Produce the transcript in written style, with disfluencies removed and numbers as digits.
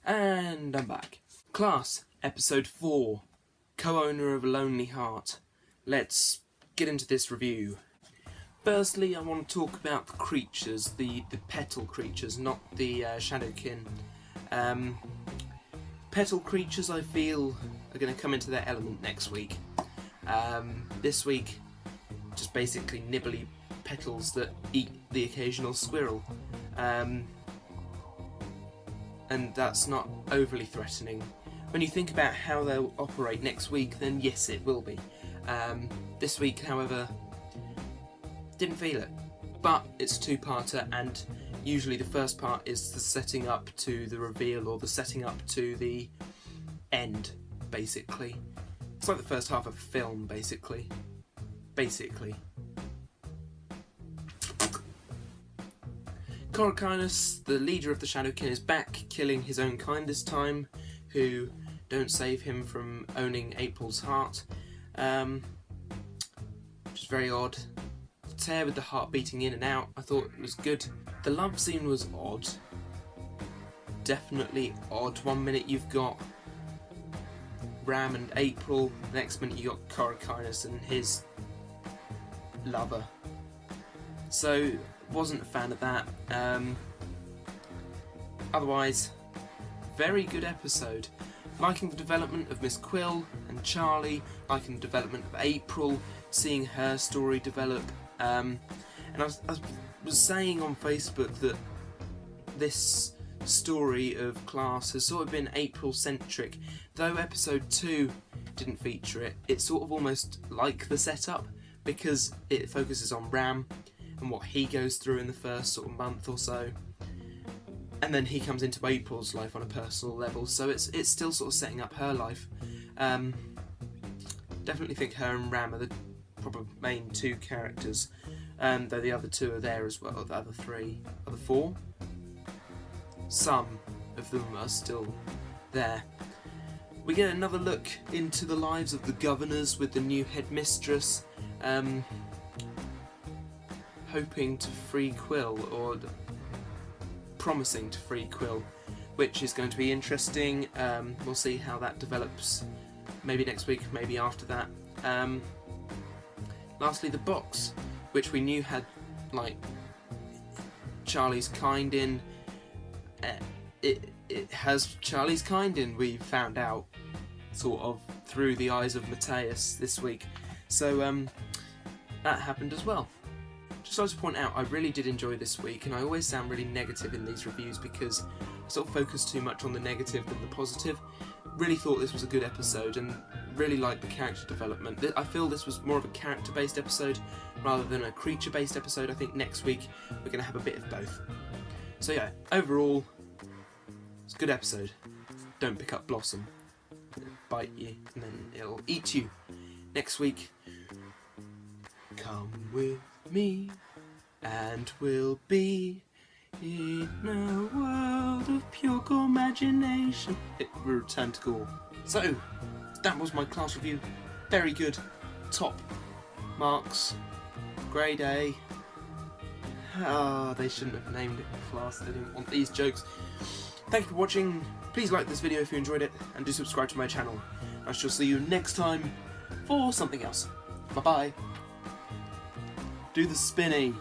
And I'm back. Class, Episode 4, Co-Owner of a Lonely Heart. Let's get into this review. Firstly, I want to talk about the creatures, the petal creatures, not the Shadowkin. Petal creatures, I feel, are going to come into their element next week. This week, just basically nibbly petals that eat the occasional squirrel. And that's not overly threatening. When you think about how they'll operate next week, then yes, it will be. This week, however, didn't feel it. But it's a two-parter, and usually the first part is the setting up to the reveal, or the setting up to the end, basically. It's like the first half of a film, basically. Korakynus, the leader of the Shadowkin, is back, killing his own kind this time, who don't save him from owning April's heart, which is very odd. The tear with the heart beating in and out, I thought it was good. The love scene was odd. Definitely odd. One minute you've got Ram and April, the next minute you got Korakynus and his lover. So, wasn't a fan of that. Otherwise, very good episode. Liking the development of Miss Quill and Charlie, liking the development of April, seeing her story develop. And I was saying on Facebook that this story of Class has sort of been April-centric. Though episode 2 didn't feature it, it's sort of almost like the setup, because it focuses on Ram and what he goes through in the first sort of month or so, and then he comes into April's life on a personal level, so it's still sort of setting up her life. Definitely think her and Ram are the probably main two characters, though the other two are there as well. The other four, some of them are still there. We get another look into the lives of the governors with the new headmistress, hoping to free Quill, or promising to free Quill, which is going to be interesting. We'll see how that develops, maybe next week, maybe after that. Lastly, the box, which we knew had like Charlie's kind in. It has Charlie's kind in, we found out sort of through the eyes of Matthias this week, so that happened as well. Just like to point out, I really did enjoy this week, and I always sound really negative in these reviews because I sort of focus too much on the negative than the positive. Really thought this was a good episode, and really liked the character development. I feel this was more of a character-based episode rather than a creature-based episode. I think next week we're going to have a bit of both. So yeah, overall, it's a good episode. Don't pick up Blossom. It'll bite you, and then it'll eat you. Next week, come with me, and we'll be in a world of pure imagination. We return to Gaul. So, that was my class review. Very good. Top marks. Grade A. They shouldn't have named it Class. They didn't want these jokes. Thank you for watching. Please like this video if you enjoyed it, and do subscribe to my channel. I shall see you next time for something else. Bye bye. Do the spinny.